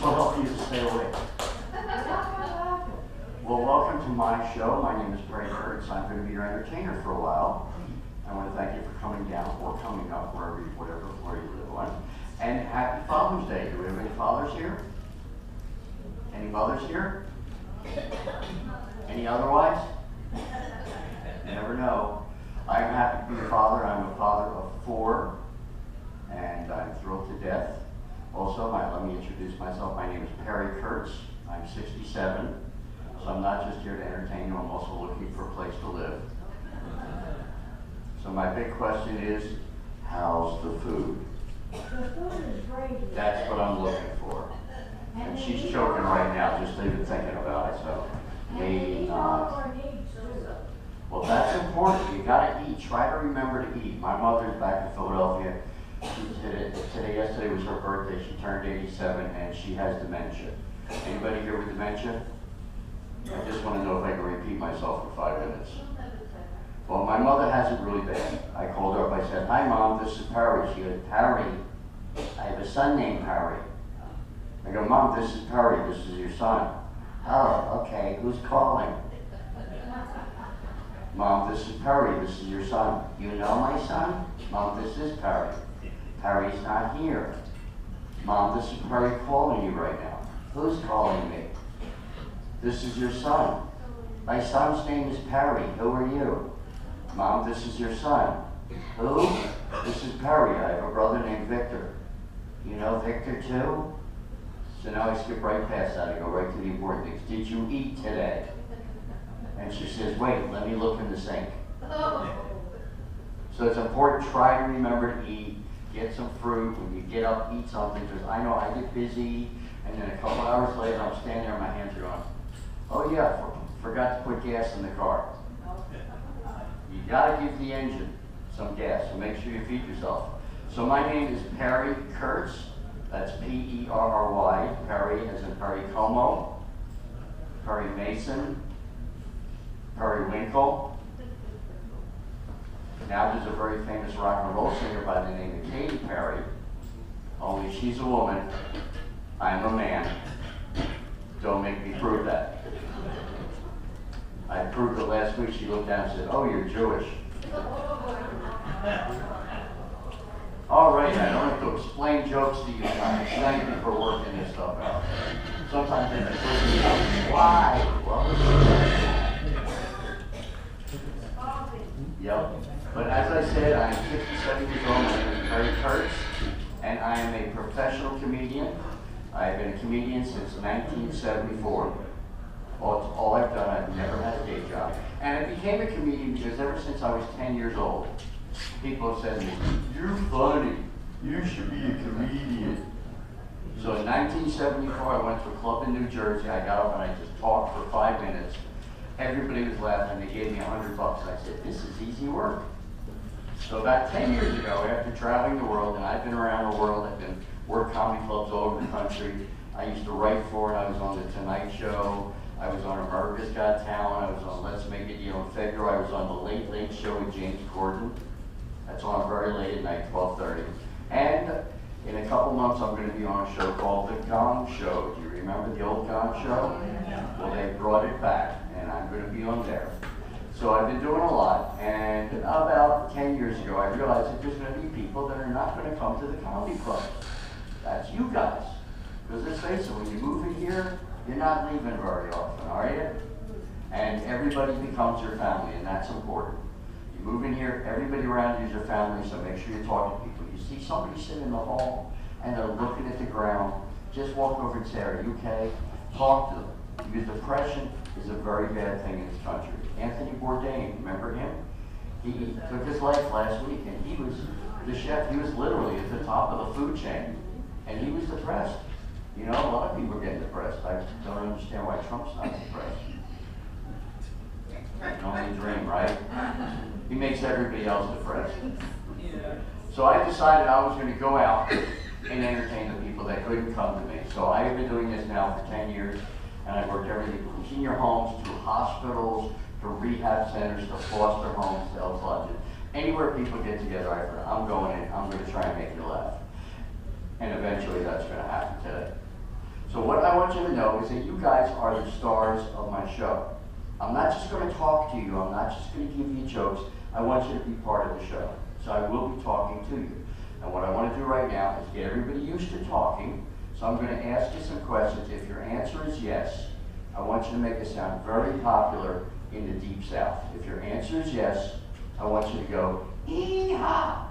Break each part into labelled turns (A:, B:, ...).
A: This will help you to stay awake. Well, welcome to my show. My name is Kurtz. I'm going to be your entertainer for a while. I want to thank you for coming down or coming up, where you live on. And happy Father's Day. Do we have any fathers here? Any mothers here? Any otherwise? You never know. I am happy to be a father. I'm a father of 4, and I'm thrilled to death. Also, let me introduce myself. My name is Perry Kurtz. I'm 67, so I'm not just here to entertain you. I'm also looking for a place to live. So my big question is, how's the food?
B: The food is great.
A: That's what I'm looking for. And she's choking right now, just even thinking about it, so maybe not. Well, that's important. You gotta eat. Try to remember to eat. My mother's back in Philadelphia. Yesterday was her birthday. She turned 87 and she has dementia. Anybody here with dementia? I just want to know if I can repeat myself for 5 minutes. Well, my mother has it really bad. I called her up. I said, "Hi, Mom, this is Perry." She goes, "Perry, I have a son named Perry." I go, "Mom, this is Perry. This is your son." "Oh, okay. Who's calling?" "Mom, this is Perry. This is your son." "You know my son?" "Mom, this is Perry." "Perry's not here." "Mom, this is Perry calling you right now." "Who's calling me?" "This is your son." "My son's name is Perry. Who are you?" "Mom, this is your son." "Who?" "This is Perry. I have a brother named Victor." "You know Victor too?" So now I skip right past that. I go right to the important things. "Did you eat today?" And she says, "Wait, let me look in the sink." So it's important, try to remember to eat. Get some fruit. When you get up, eat something. Because I know I get busy, and then a couple hours later, I'm standing there, my hands are going, "Oh yeah, forgot to put gas in the car." You gotta give the engine some gas, so make sure you feed yourself. So my name is Perry Kurtz. That's P-E-R-R-Y. Perry as in Perry Como, Perry Mason, Perry Winkle. Now there's a very famous rock and roll singer by the name of Katy Perry, only she's a woman, I'm a man. Don't make me prove that. I proved it last week. She looked down and said, "Oh, you're Jewish." All right, I don't have to explain jokes to you guys. Thank you for working this stuff out. Sometimes they say, "Why?" Well, yep. But as I said, I am 57 years old. My name is Perry Kurtz, and I am a professional comedian. I've been a comedian since 1974. All I've done, I've never had a day job. And I became a comedian because ever since I was 10 years old, people have said to me, "You're funny. You should be a comedian." So in 1974, I went to a club in New Jersey. I got up and I just talked for 5 minutes. Everybody was laughing. They gave me $100. I said, "This is easy work." So about 10 years ago, after traveling the world, and I've been around the world, I've been worked comedy clubs all over the country. I used to write for it. I was on The Tonight Show. I was on America's Got Talent. I was on Let's Make a Deal. In February, I was on The Late Late Show with James Corden. That's on very late at night, 12:30. And in a couple months, I'm going to be on a show called The Gong Show. Do you remember the old Gong Show? Well, they brought it back, and I'm going to be on there. So I've been doing a lot, and about 10 years ago, I realized that there's going to be people that are not going to come to the comedy club. That's you guys. Because let's face it, when you move in here, you're not leaving very often, are you? And everybody becomes your family, and that's important. You move in here, everybody around you is your family, so make sure you talk to people. You see somebody sitting in the hall, and they're looking at the ground, just walk over and say, "Are you okay?" Talk to them. Because depression is a very bad thing in this country. Anthony Bourdain, remember him? He took his life last week, and he was the chef. He was literally at the top of the food chain, and he was depressed. You know, a lot of people are getting depressed. I don't understand why Trump's not depressed. You can only dream, right? He makes everybody else depressed. So I decided I was going to go out and entertain the people that couldn't come to me. So I have been doing this now for 10 years, and I've worked everything from senior homes to hospitals to rehab centers to foster homes to health lodges. Anywhere people get together, I'm going in. I'm going to try and make you laugh. And eventually that's going to happen today. So want you to know is that you guys are the stars of my show. I'm not just going to talk to you. I'm not just going to give you jokes. I want you to be part of the show. So I will be talking to you. And what I want to do right now is get everybody used to talking. So I'm going to ask you some questions. If your answer is yes, I want you to make it sound very popular in the Deep South. If your answer is yes, I want you to go, ee-haw.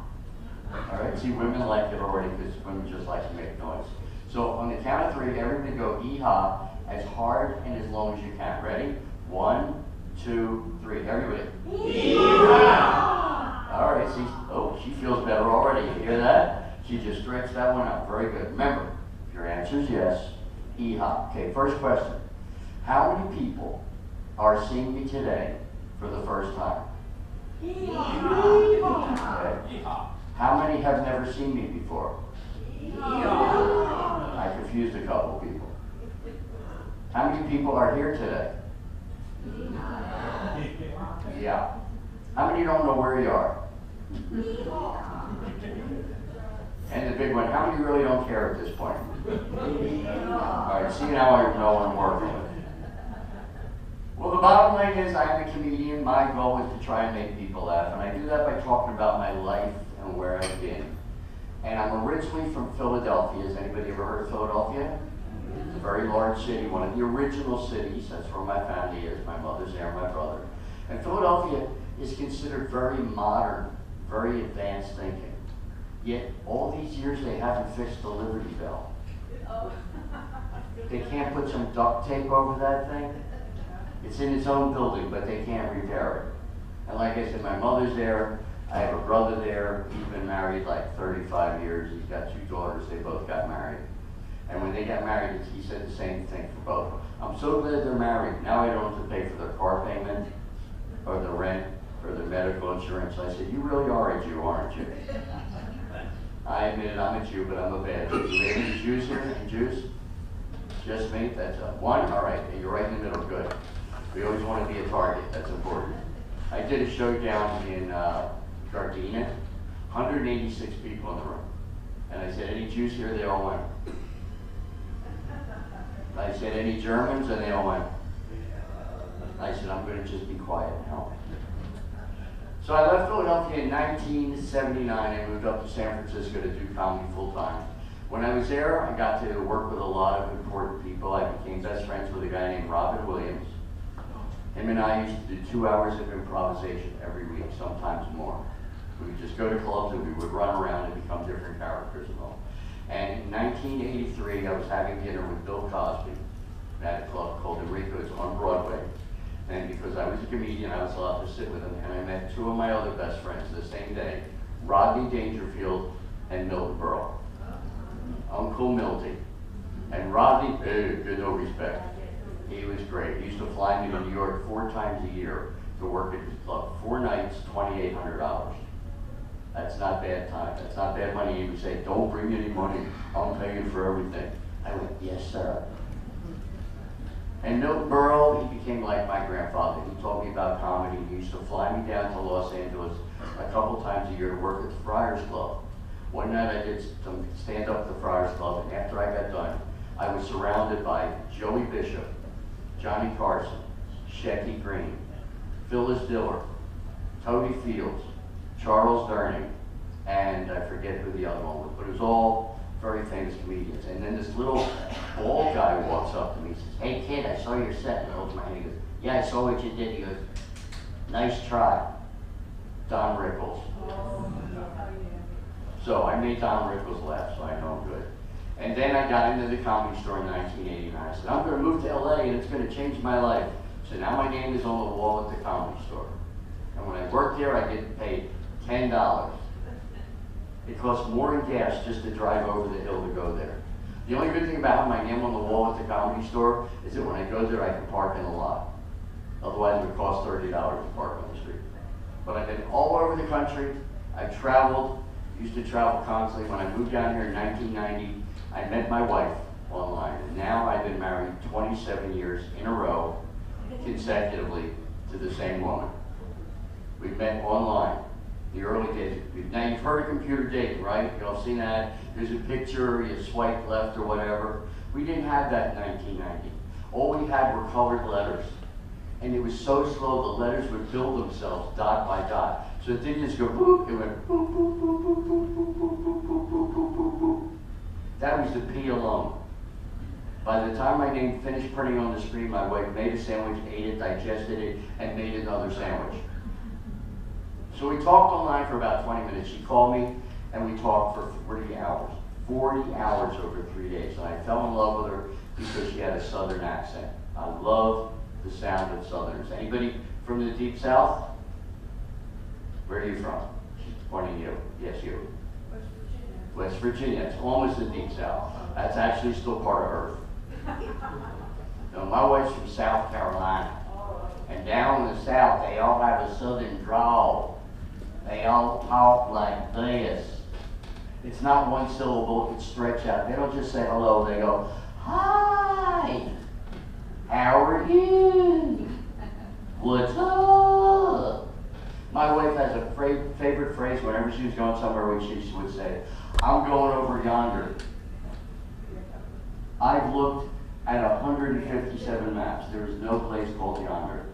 A: All right, see, women like it already because women just like to make noise. So on the count of three, everybody go ee-haw as hard and as long as you can. Ready? 1, 2, 3. Everybody. Ee-haw! All right, see, oh, she feels better already. You hear that? She just stretched that one out. Very good. Remember, if your answer is yes, ee-haw. Okay, first question. How many people are seeing me today for the first time? Okay. How many have never seen me before? I confused a couple people. How many people are here today? Yeah. How many don't know where you are? And the big one, how many really don't care at this point? All right, see now I know what I'm working with. Well, the bottom line is I'm a comedian. My goal is to try and make people laugh, and I do that by talking about my life and where I've been. And I'm originally from Philadelphia. Has anybody ever heard of Philadelphia? It's a very large city, one of the original cities. That's where my family is. My mother's there, my brother. And Philadelphia is considered very modern, very advanced thinking. Yet, all these years they haven't fixed the Liberty Bell. They can't put some duct tape over that thing. It's in its own building, but they can't repair it. And like I said, my mother's there. I have a brother there. He's been married like 35 years. He's got 2 daughters. They both got married. And when they got married, he said the same thing for both. I'm so glad they're married. Now I don't have to pay for their car payment or the rent or their medical insurance. I said, you really are a Jew, aren't you? I admit it, I'm a Jew, but I'm a bad Jew. Do we have any Jews here? Any Jews? Just me? That's one? All right, you're right in the middle. Good. We always want to be a target. That's important. I did a show down in Gardena, 186 people in the room. And I said, any Jews here? They all went. I said, any Germans? And they all went. I said, I'm going to just be quiet now. So I left Philadelphia in 1979 and moved up to San Francisco to do comedy full time. When I was there, I got to work with a lot of important people. I became best friends with a guy named Robin Williams. Him and I used to do 2 hours of improvisation every week, sometimes more. We would just go to clubs and we would run around and become different characters and all. And in 1983, I was having dinner with Bill Cosby at a club called Enrico's on Broadway. And because I was a comedian, I was allowed to sit with him. And I met 2 of my other best friends the same day, Rodney Dangerfield and Milton Berle. Uncle Milty. And Rodney, good, no respect. He was great. He used to fly me to New York 4 times a year to work at his club. 4 nights, $2,800. That's not bad time. That's not bad money. He would say, don't bring any money. I'll pay you for everything. I went, yes, sir. And Milton Berle, he became like my grandfather. He taught me about comedy. He used to fly me down to Los Angeles a couple times a year to work at the Friars Club. One night I did some stand-up at the Friars Club, and after I got done, I was surrounded by Joey Bishop, Johnny Carson, Shecky Green, Phyllis Diller, Toby Fields, Charles Durning, and I forget who the other one was, but it was all very famous comedians. And then this little bald guy walks up to me and says, hey kid, I saw your set. And I holds my hand and he goes, yeah, I saw what you did. He goes, nice try, Don Rickles. So I made Don Rickles laugh, so I know I'm good. And then I got into the Comedy Store in 1989. I said, I'm going to move to LA and it's going to change my life. So now my name is on the wall at the Comedy Store. And when I worked there, I get paid $10. It costs more in gas just to drive over the hill to go there. The only good thing about having my name on the wall at the Comedy Store is that when I go there, I can park in the lot. Otherwise, it would cost $30 to park on the street. But I've been all over the country. I've traveled, used to travel constantly. When I moved down here in 1990, I met my wife online. And now I've been married 27 years in a row, consecutively, to the same woman. We met online. The early days, Now you've heard of computer dating, right? You all seen that? There's a picture, you swipe left or whatever. We didn't have that in 1990. All we had were colored letters. And it was so slow, the letters would build themselves dot by dot. So it didn't just go boop, it went boop, boop, boop, boop, boop, boop, boop, boop, boop, boop, boop, boop, boop. That was the P alone. By the time I didn't finish printing on the screen, my wife made a sandwich, ate it, digested it, and made another sandwich. So we talked online for about 20 minutes. She called me, and we talked for 40 hours. 40 hours over 3 days. And I fell in love with her because she had a Southern accent. I love the sound of Southerners. Anybody from the Deep South? Where are you from? She's pointing you. Yes, you. West Virginia. It's almost the Deep South. That's actually still part of Earth. No, my wife's from South Carolina. And down in the South, they all have a Southern drawl. They all talk like this. It's not one syllable, it's stretched out. They don't just say hello, they go, hi, how are you? What's up? My wife has a favorite phrase whenever she was going somewhere, which she would say, I'm going over yonder. I've looked at 157 maps. There is no place called yonder.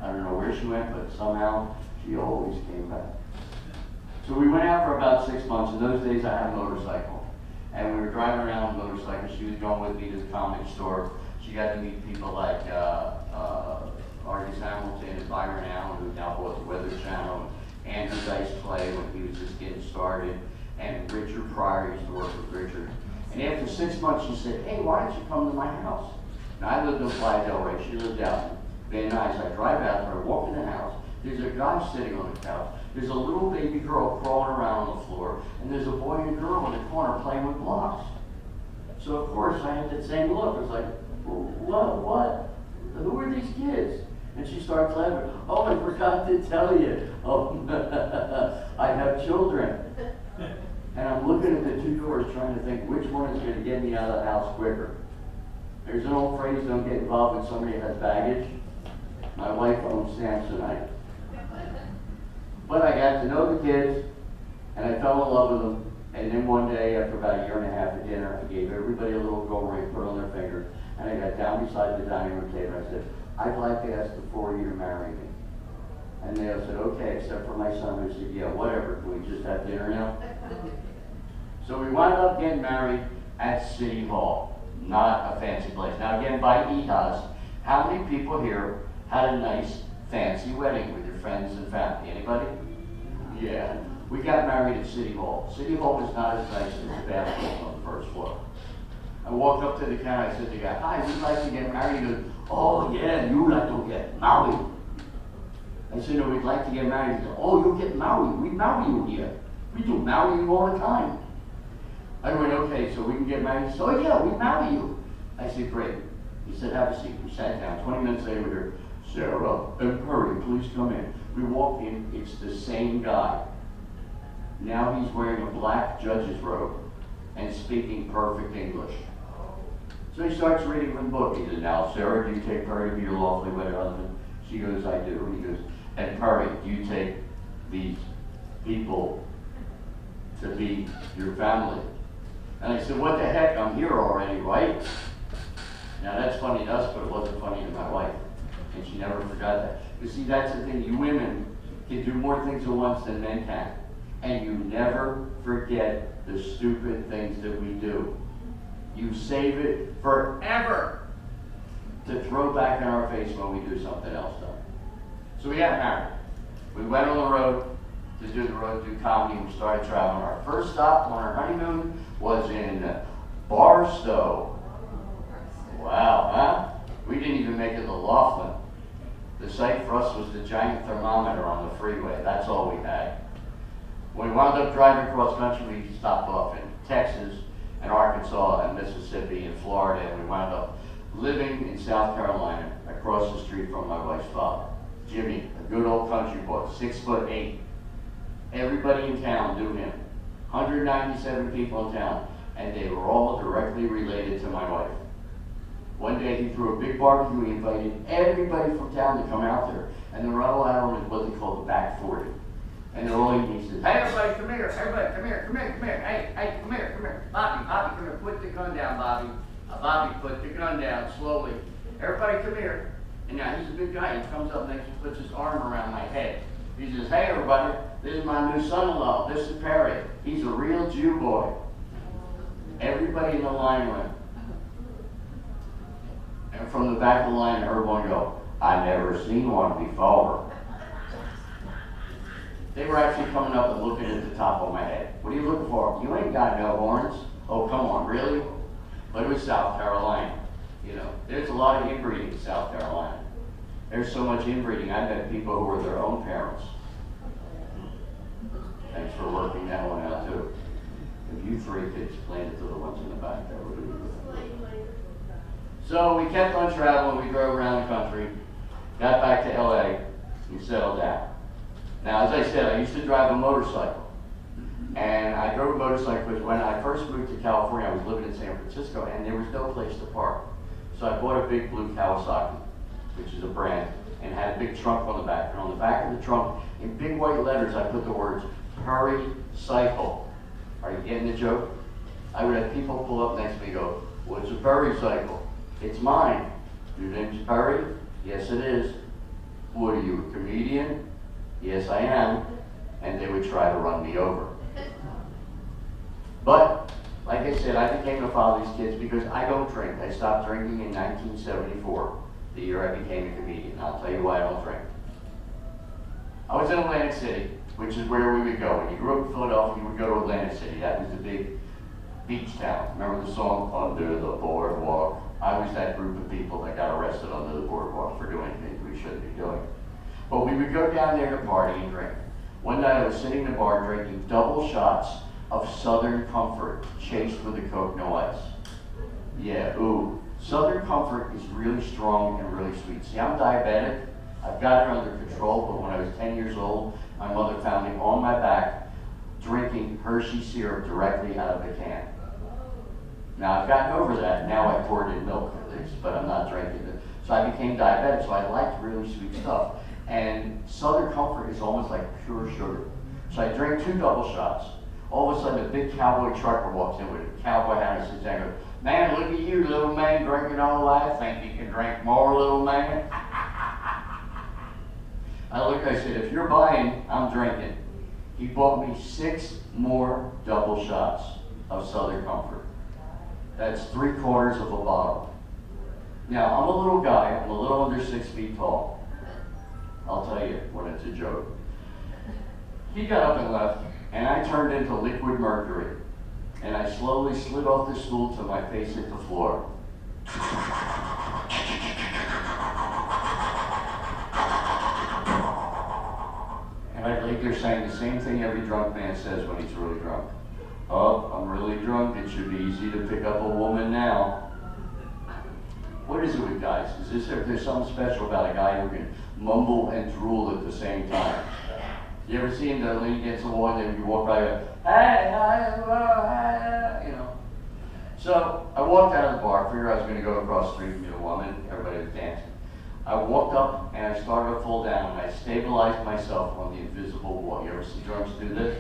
A: I don't know where she went, but somehow she always came back. So we went out for about 6 months. In those days, I had a motorcycle. And we were driving around on motorcycles. She was going with me to the comic store. She got to meet people like Artis Hamilton and Byron Allen, who now bought the Weather Channel, and Andrew Dice Clay when he was just getting started, and Richard Pryor used to work with Richard. And after 6 months, she said, hey, why don't you come to my house? Now, I lived in Playa del Rey. She lived out in Van Nuys. I drive out there, I walk in the house. There's a guy sitting on the couch. There's a little baby girl crawling around on the floor, and there's a boy and a girl in the corner playing with blocks. So, of course, I had that same look. I was like, what? Who are these kids? And she starts laughing. Oh, I forgot to tell you. Oh, I have children. And I'm looking at the two doors trying to think which one is going to get me out of the house quicker. There's an old phrase, don't get involved when somebody has baggage. My wife owns Samsonite. But I got to know the kids, and I fell in love with them. And then one day, after about a year and a half at dinner, I gave everybody a little gold ring put on their finger. And I got down beside the dining room table and I said, I'd like to ask the four of you to marry me. And they all said, okay, except for my son, who said, yeah, whatever, can we just have dinner now? So we wound up getting married at City Hall, not a fancy place. Now again, by EHAS, how many people here had a nice, fancy wedding with your friends and family? Anybody? Yeah. We got married at City Hall. City Hall was not as nice as the bathroom on the first floor. I walked up to the counter, I said to the guy, hi, we'd like to get married. He goes, oh yeah, you like to get married. I said, no, we'd like to get married. He said, oh, you get married. We marry you here. We do marry you all the time. I went, okay, so we can get married. He said, oh yeah, we marry you. I said, great. He said, have a seat. We sat down. 20 minutes later, we heard, Sarah and Perry, please come in. We walked in, it's the same guy. Now he's wearing a black judge's robe and speaking perfect English. So he starts reading from the book. He says, now, Sarah, do you take Perry to be your lawfully wedded husband? She goes, I do. He goes, and Perry, do you take these people to be your family? And I said, what the heck, I'm here already, right? Now that's funny to us, but it wasn't funny to my wife. And she never forgot that. You see, that's the thing, you women can do more things at once than men can. And you never forget the stupid things that we do. You save it forever to throw back in our face when we do something else dumb. So we got married. We went on the road to do the road, do comedy. We started traveling. Our first stop on our honeymoon was in Barstow. Wow, huh? We didn't even make it to Laughlin. The sight for us was the giant thermometer on the freeway. That's all we had. When we wound up driving across country, we stopped off in Texas and Arkansas and Mississippi and Florida, and we wound up living in South Carolina across the street from my wife's father. Jimmy, a good old country boy, 6'8". Everybody in town knew him. 197 people in town, and they were all directly related to my wife. One day he threw a big barbecue. He invited everybody from town to come out there, and the Rancho was what they called the back 40. And they're all eating. He says, hey, everybody, come here. Everybody, come here, come here, come here. Hey, come here, come here. Bobby, come here. Put the gun down, Bobby. Bobby, put the gun down slowly. Everybody, come here. And now he's a big guy. He comes up next and puts his arm around my head. He says, hey, everybody, this is my new son-in-law. This is Perry. He's a real Jew boy. Everybody in the line went. And from the back of the line, I heard one go, I never seen one before. They were actually coming up and looking at the top of my head. What are you looking for? You ain't got no horns. Oh, come on, really? But it was South Carolina. You know, there's a lot of inbreeding in South Carolina. There's so much inbreeding. I've met people who were their own parents. Thanks for working that one out, too. If you three could explain it to the ones in the back, that would be good. So we kept on traveling. We drove around the country, got back to LA, and settled down. Now, as I said, I used to drive a motorcycle. And I drove a motorcycle because when I first moved to California, I was living in San Francisco, and there was no place to park. So I bought a big blue Kawasaki, which is a brand, and had a big trunk on the back. And on the back of the trunk, in big white letters, I put the words, Perry Cycle. Are you getting the joke? I would have people pull up next to me and go, what's a Perry Cycle? It's mine. Your name's Perry? Yes, it is. What are you, a comedian? Yes, I am. And they would try to run me over. But, like I said, I became the father of these kids because I don't drink. I stopped drinking in 1974, the year I became a comedian. I'll tell you why I don't drink. I was in Atlantic City, which is where we would go. When you grew up in Philadelphia, you would go to Atlantic City. That was the big beach town. Remember the song, Under the Boardwalk? I was that group of people that got arrested under the boardwalk for doing things we shouldn't be doing. But we would go down there to party and drink. One night I was sitting in the bar drinking double shots of Southern Comfort, chased with a Coke, no ice. Yeah, ooh. Southern Comfort is really strong and really sweet. See, I'm diabetic. I've got it under control, but when I was 10 years old, my mother found me on my back drinking Hershey syrup directly out of the can. Now, I've gotten over that. Now I pour it in milk at least, but I'm not drinking it. So I became diabetic, so I liked really sweet stuff. And Southern Comfort is almost like pure sugar. So I drink 2 double shots. All of a sudden, a big cowboy trucker walks in with a cowboy hat and sits down and goes, man, look at you, little man, drinking all that. Think you can drink more, little man? I looked, I said, if you're buying, I'm drinking. He bought me 6 more double shots of Southern Comfort. That's 3/4 of a bottle. Now, I'm a little guy. I'm a little under 6 feet tall. I'll tell you when it's a joke. He got up and left, and I turned into liquid mercury. And I slowly slid off the stool till my face hit the floor. And I laid there saying the same thing every drunk man says when he's really drunk. Oh, I'm really drunk. It should be easy to pick up a woman now. What is it with guys? Is there something special about a guy who can mumble and drool at the same time? You ever see him that when he gets a woman and you walk by and hey, you know. So I walked out of the bar, figured I was going to go across the street and meet a woman. Everybody was dancing. I walked up and I started to fall down and I stabilized myself on the invisible wall. You ever see drunks do this?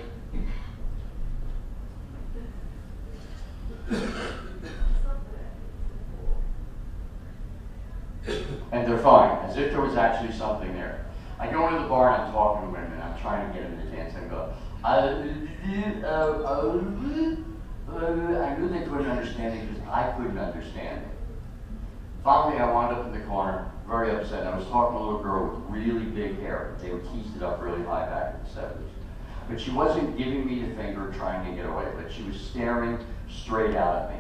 A: And they're fine, as if there was actually something there. I go into the bar and I'm talking to women, and I'm trying to get them to dance, and I go, I knew they couldn't understand it because I couldn't understand it. Finally, I wound up in the corner, very upset. I was talking to a little girl with really big hair. They were teased it up really high back in the 70s. But she wasn't giving me the finger trying to get away, but she was staring straight out at me.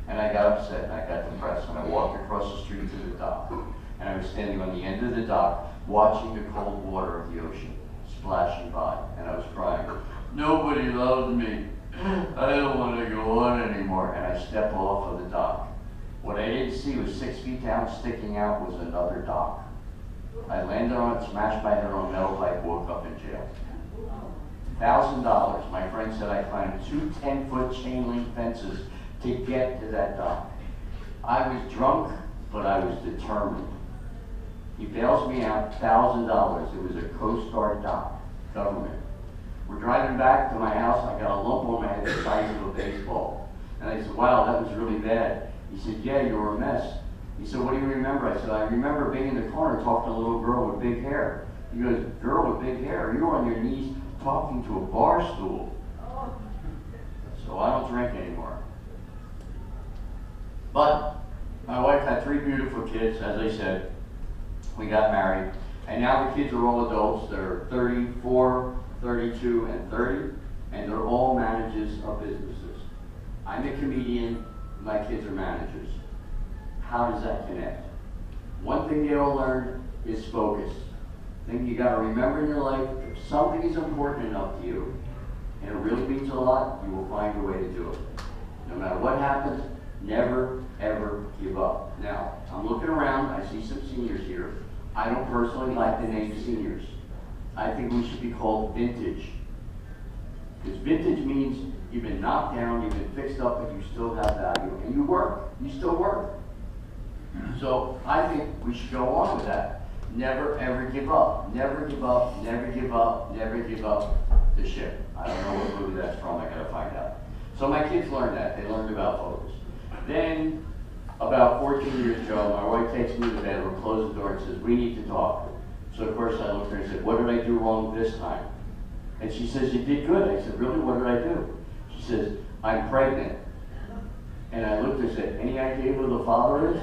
A: And I got upset and I got depressed and I walked across the street to the dock. And I was standing on the end of the dock watching the cold water of the ocean splashing by. And I was crying. Nobody loves me. I don't want to go on anymore. And I stepped off of the dock. What I didn't see was 6 feet down, sticking out was another dock. I landed on it, smashed my head on a metal pipe, woke up in jail. $1,000. My friend said I climbed 2 10-foot chain link fences to get to that dock. I was drunk, but I was determined. He bails me out $1,000. It was a Coast Guard dock, government. We're driving back to my house, I got a lump on my head the size of a baseball. And I said, wow, that was really bad. He said, yeah, you were a mess. He said, what do you remember? I said, I remember being in the corner talking to a little girl with big hair. He goes, girl with big hair, you were on your knees talking to a bar stool. So I don't drink anymore. But my wife had 3 beautiful kids, as I said. We got married. And now the kids are all adults. They're 34, 32, and 30. And they're all managers of businesses. I'm a comedian. My kids are managers. How does that connect? One thing they all learn is focus. I think you got to remember in your life, if something is important enough to you, and it really means a lot, you will find a way to do it. No matter what happens, never, ever give up. Now, I'm looking around, I see some seniors here. I don't personally like the name seniors. I think we should be called vintage. Because vintage means you've been knocked down, you've been fixed up, but you still have value, and you work. You still work. So I think we should go on with that. Never ever give up. Never give up, never give up, never give up the ship. I don't know what movie that's from, I gotta find out. So my kids learned that. They learned about focus. Then, about 14 years ago, my wife takes me to the bedroom, closes the door, and says, we need to talk. So of course I looked at her and said, what did I do wrong this time? And she says, you did good. I said, really, what did I do? She says, I'm pregnant. And I looked and said, any idea who the father is?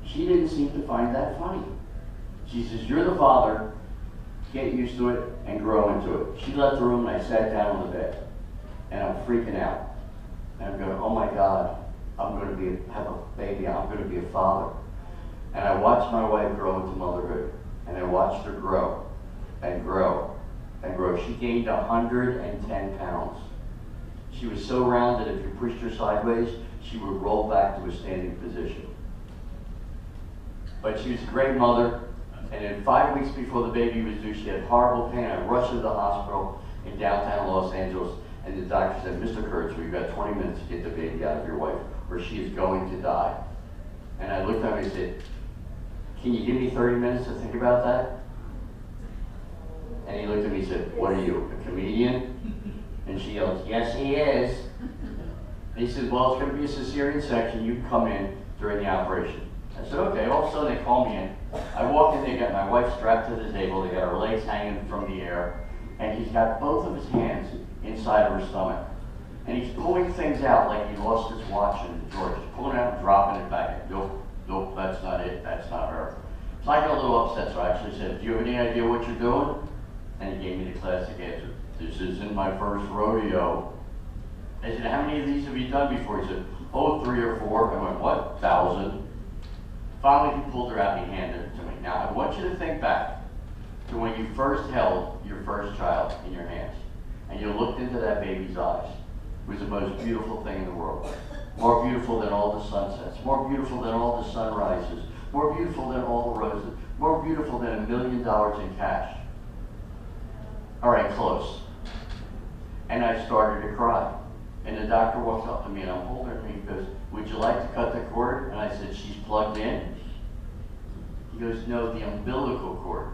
A: She didn't seem to find that funny. She says, you're the father, get used to it and grow into it. She left the room and I sat down on the bed. And I'm freaking out. And I'm going, oh my God, I'm going to have a baby, I'm going to be a father. And I watched my wife grow into motherhood. And I watched her grow and grow and grow. She gained 110 pounds. She was so round that if you pushed her sideways, she would roll back to a standing position. But she was a great mother, and in 5 weeks before the baby was due, she had horrible pain. I rushed her to the hospital in downtown Los Angeles, and the doctor said, Mr. Kurtz, we've got 20 minutes to get the baby out of your wife, or she is going to die. And I looked at her and I said, can you give me 30 minutes to think about that? And he looked at me and said, what are you, a comedian? And she yells, yes, he is. And he said, well, it's going to be a cesarean section. You can come in during the operation. I said, okay. All of a sudden, they call me in. I walk in, they got my wife strapped to the table. They got her legs hanging from the air. And he's got both of his hands inside of her stomach. And he's pulling things out like he lost his watch in the drawer. He's pulling it out and dropping it back. Nope, nope, that's not it. That's not her. So I got a little upset, so I actually said, do you have any idea what you're doing? And he gave me the classic answer. This isn't my first rodeo. I said, how many of these have you done before? He said, oh, 3 or 4. I went, what? 1,000. Finally, he pulled her out and he handed it to me. Now, I want you to think back to when you first held your first child in your hands and you looked into that baby's eyes. It was the most beautiful thing in the world. More beautiful than all the sunsets. More beautiful than all the sunrises. More beautiful than all the roses. More beautiful than $1 million in cash. All right, close. And I started to cry. And the doctor walks up to me and I'm holding her and he goes, would you like to cut the cord? And I said, she's plugged in? He goes, no, the umbilical cord.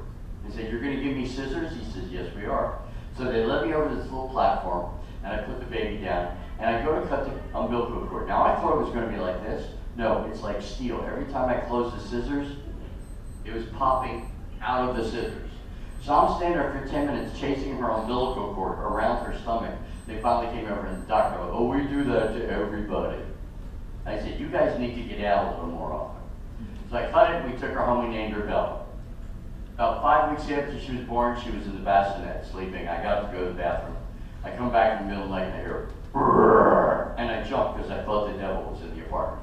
A: I said, you're going to give me scissors? He says, yes, we are. So they led me over to this little platform and I put the baby down and I go to cut the umbilical cord. Now I thought it was going to be like this. No, it's like steel. Every time I closed the scissors, it was popping out of the scissors. So I'm standing there for 10 minutes chasing her umbilical cord around her stomach. They finally came over and the doctor goes, oh, we do that to everybody. I said, you guys need to get out a little more often. So I cut it and we took her home and named her Bella. About 5 weeks after she was born, she was in the bassinet sleeping. I got to go to the bathroom. I come back in the middle of the night and I hear, brrr, and I jumped because I thought the devil was in the apartment.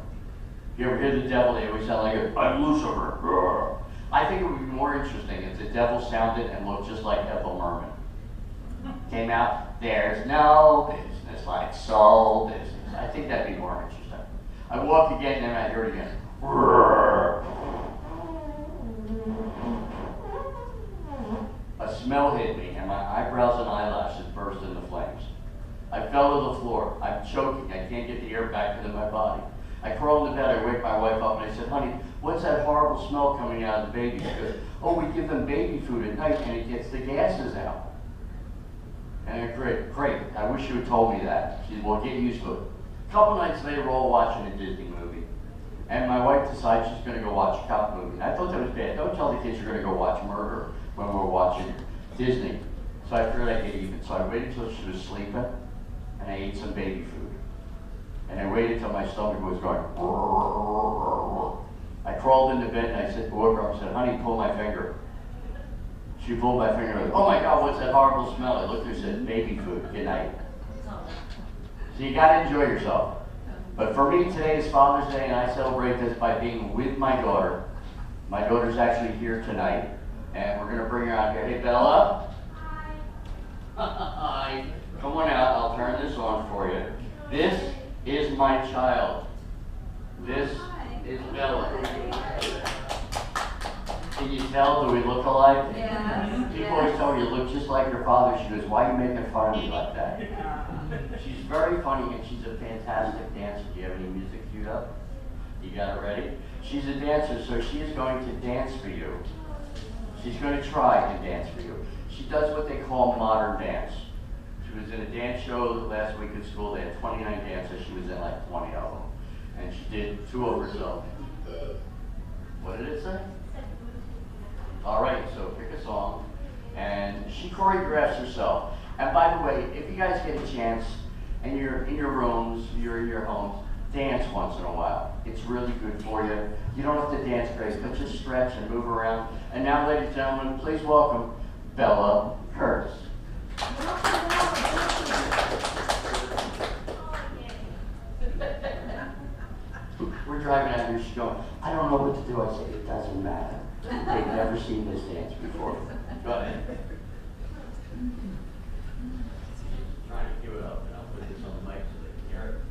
A: You ever hear the devil? They always sound like, I'm Lucifer. Brrr. I think it would be more interesting if the devil sounded and looked just like Ethel Merman. Came out, there's no business like soul business. I think that'd be more interesting. I walk again and I hear it again. A smell hit me and my eyebrows and eyelashes burst into flames. I fell to the floor. I'm choking. I can't get the air back into my body. I crawl into bed. I wake my wife up and I said, honey, what's that horrible smell coming out of the baby? She goes, oh, we give them baby food at night and it gets the gases out. And great. I wish you had told me that. She said, well, get used to it. A couple nights later, we're all watching a Disney movie. And my wife decides she's going to go watch a cop movie. And I thought that was bad. Don't tell the kids you're going to go watch murder when we're watching Disney. So I figured I'd get even. So I waited until she was sleeping, and I ate some baby food. And I waited until my stomach was going. I crawled into bed and I said, woke her up and said, honey, pull my finger. She pulled my finger and I was, oh my God, what's that horrible smell? I looked at her and said, baby food, good night. So you gotta enjoy yourself. But for me, today is Father's Day, and I celebrate this by being with my daughter. My daughter's actually here tonight, and we're gonna bring her out here. Hey, Bella. Hi. Come on out, I'll turn this on for you. This is my child. This is Bella. Can you tell, do we look alike?
C: Yeah.
A: People always tell me you look just like your father. She goes, why are you making fun of me like that? She's very funny and she's a fantastic dancer. Do you have any music queued up? You got it ready? She's a dancer, so she is going to dance for you. She's going to try to dance for you. She does what they call modern dance. She was in a dance show last week at school. They had 29 dancers. She was in like 20 of them. And she did 2 of herself. What did it say? All right, so pick a song. And she choreographs herself. And by the way, if you guys get a chance, and you're in your rooms, you're in your homes, dance once in a while. It's really good for you. You don't have to dance crazy, but just stretch and move around. And now, ladies and gentlemen, please welcome Bella Kurtz. We're driving out here, she's going, I don't know what to do. I say, it doesn't matter. They've never seen this dance before. Go ahead. Trying to cue it up, and I'll put this on the mic so they can hear it.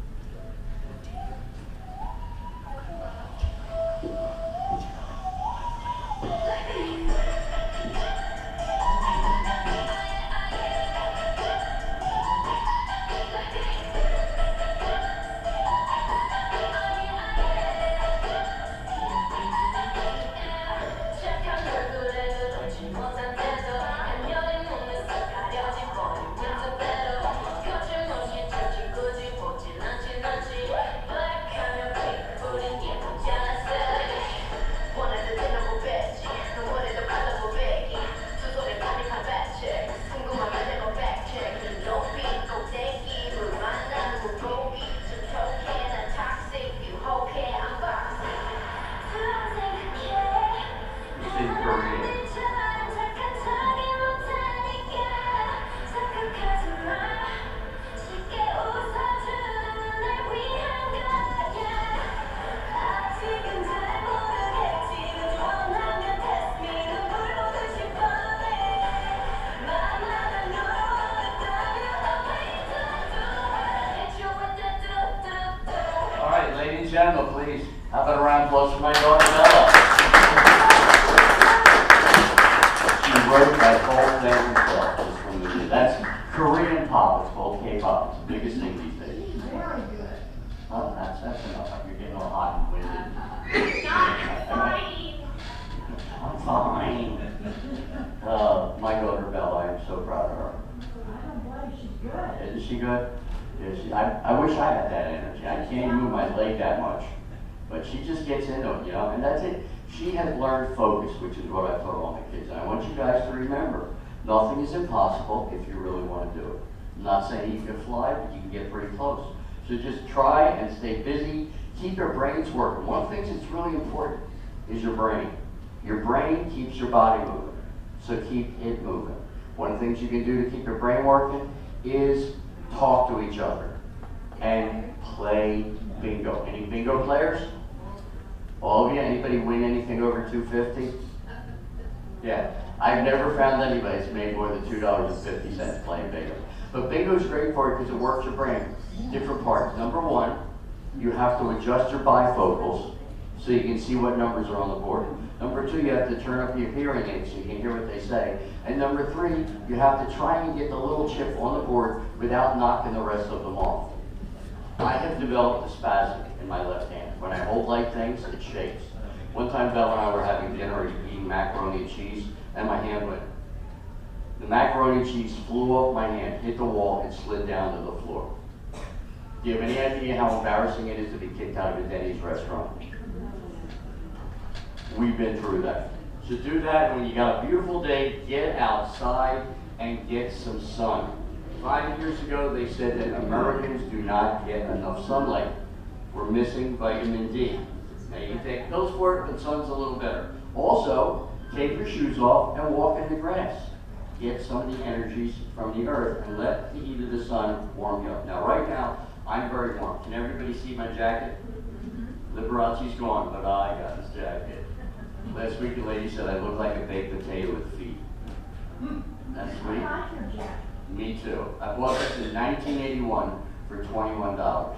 A: Gentlemen, please have a round of applause for my daughter Bella. She wrote that whole thing herself just from the video. That's Korean pop. It's called K-pop. It's the biggest thing these days.
B: Very good.
A: Well, that's enough. You're getting all hot and winded. I'm fine. My daughter Bella, I'm so proud of her.
B: I don't believe she's good.
A: Isn't she good? I wish I had that energy. I can't move my leg that much. But she just gets into it, you know, and that's it. She has learned focus, which is what I taught all my kids. And I want you guys to remember, nothing is impossible if you really want to do it. I'm not saying you can fly, but you can get pretty close. So just try and stay busy. Keep your brains working. One of the things that's really important is your brain. Your brain keeps your body moving, so keep it moving. One of the things you can do to keep your brain working is talk to each other and play bingo. Any bingo players? All of you? Anybody win anything over $2.50? Yeah. I've never found anybody that's made more than $2.50 playing bingo. But bingo's great for you because it works your brain. Different parts. Number one, you have to adjust your bifocals so you can see what numbers are on the board. Number two, you have to turn up your hearing aids so you can hear what they say. And number three, you have to try and get the little chip on the board without knocking the rest of them off. I have developed a spasm in my left hand. When I hold light things, it shakes. One time Bella and I were having dinner eating macaroni and cheese, and my hand went. The macaroni and cheese flew off my hand, hit the wall, and slid down to the floor. Do you have any idea how embarrassing it is to be kicked out of a Denny's restaurant? We've been through that. So do that, and when you got a beautiful day, get outside and get some sun. 5 years ago, they said that Americans do not get enough sunlight. We're missing vitamin D. Now you can take pills for it, but sun's a little better. Also, take your shoes off and walk in the grass. Get some of the energies from the earth and let the heat of the sun warm you up. Now right now, I'm very warm. Can everybody see my jacket? Liberace's gone, but I got this jacket. Last week a lady said I look like a baked potato with feet. That's sweet.
B: I like your jacket.
A: Me too. I bought this in 1981 for $21.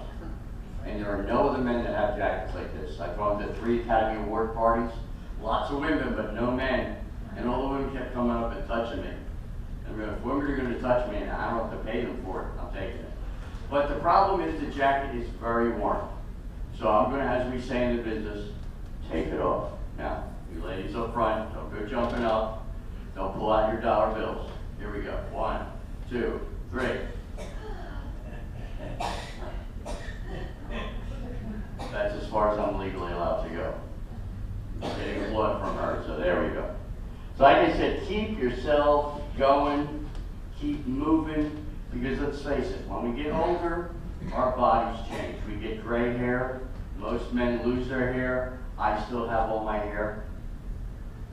A: And there are no other men that have jackets like this. I've gone to 3 Academy Award parties, lots of women, but no men. And all the women kept coming up and touching me. And if women are going to touch me, and I don't have to pay them for it, I'm taking it. But the problem is the jacket is very warm. So I'm going to, as we say in the business, take it off. Now, you ladies up front, don't go jumping up. Don't pull out your dollar bills. Here we go. 1, 2, 3. That's as far as I'm legally allowed to go. I'm getting blood from her, so there we go. So like I said, keep yourself going, keep moving, because let's face it, when we get older, our bodies change. We get gray hair. Most men lose their hair. I still have all my hair.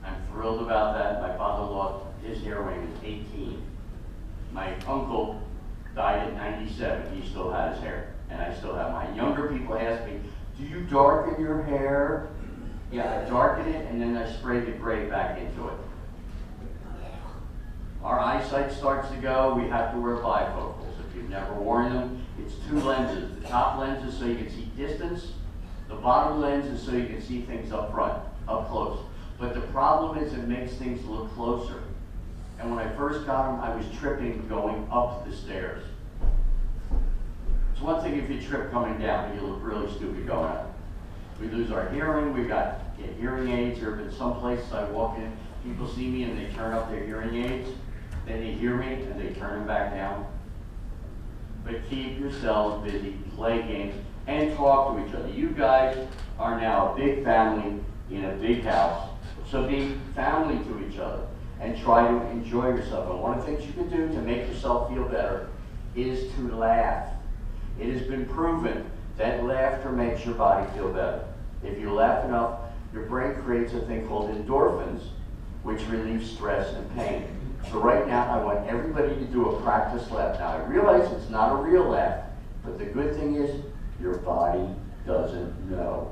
A: I'm thrilled about that. My father lost his hair when he was 18. My uncle died at 97. He still had his hair, and I still have mine. Younger people ask me, do you darken your hair? Yeah, I darken it, and then I spray the gray back into it. Our eyesight starts to go. We have to wear bifocals. If you've never worn them, it's 2 lenses. The top lens is so you can see distance. The bottom lens is so you can see things up front, up close. But the problem is it makes things look closer. And when I first got them, I was tripping going up the stairs. It's one thing if you trip coming down, but you look really stupid going up. We lose our hearing. We get hearing aids. There have been some places I walk in, people see me and they turn up their hearing aids. Then they hear me and they turn them back down. But keep yourselves busy, play games, and talk to each other. You guys are now a big family in a big house. So be family to each other and try to enjoy yourself. And one of the things you can do to make yourself feel better is to laugh. It has been proven that laughter makes your body feel better. If you laugh enough, your brain creates a thing called endorphins, which relieves stress and pain. So right now, I want everybody to do a practice laugh. Now, I realize it's not a real laugh, but the good thing is your body doesn't know.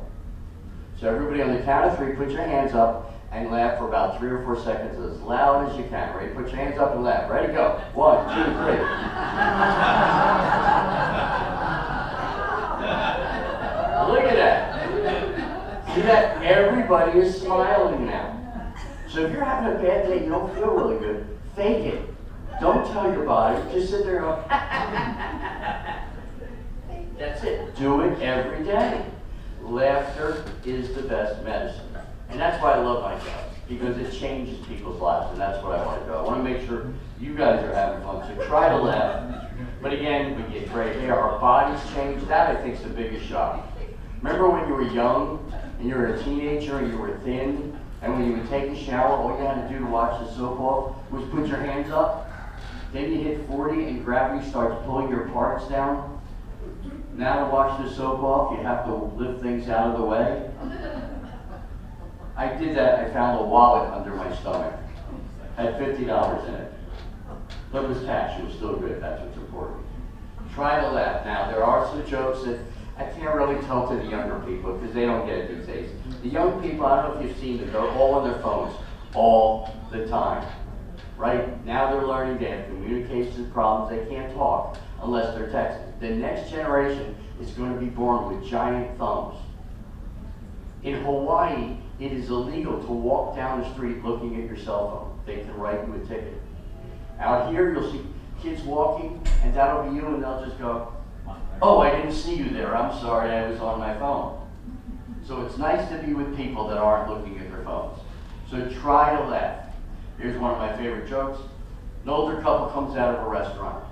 A: So everybody on the count of 3, put your hands up and laugh for about 3 or 4 seconds as loud as you can. Ready? Put your hands up and laugh. Ready? Go. 1, 2, 3. Look at that. See that? Everybody is smiling now. So if you're having a bad day, you don't feel really good, fake it. Don't tell your body. Just sit there and go, That's it. Do it every day. Laughter is the best medicine. And that's why I love my job, because it changes people's lives, and that's what I want to do. I want to make sure you guys are having fun, so try to laugh. But again, we get gray hair, our bodies change. That, I think, is the biggest shock. Remember when you were young, and you were a teenager, and you were thin, and when you would take a shower, all you had to do to wash the soap off was put your hands up. Then you hit 40, and gravity starts pulling your parts down. Now to wash the soap off, you have to lift things out of the way. I did that. I found a wallet under my stomach. Had $50 in it. But it was cash. It was still good. That's what's important. Try to laugh. Now, there are some jokes that I can't really tell to the younger people because they don't get it these days. The young people, I don't know if you've seen them, they're all on their phones all the time. Right? Now they're learning they have communication problems. They can't talk unless they're texting. The next generation is going to be born with giant thumbs. In Hawaii, it is illegal to walk down the street looking at your cell phone. They can write you a ticket. Out here, you'll see kids walking, and that'll be you, and they'll just go, "Oh, I didn't see you there. I'm sorry, I was on my phone." So it's nice to be with people that aren't looking at their phones. So try to laugh. Here's one of my favorite jokes. An older couple comes out of a restaurant.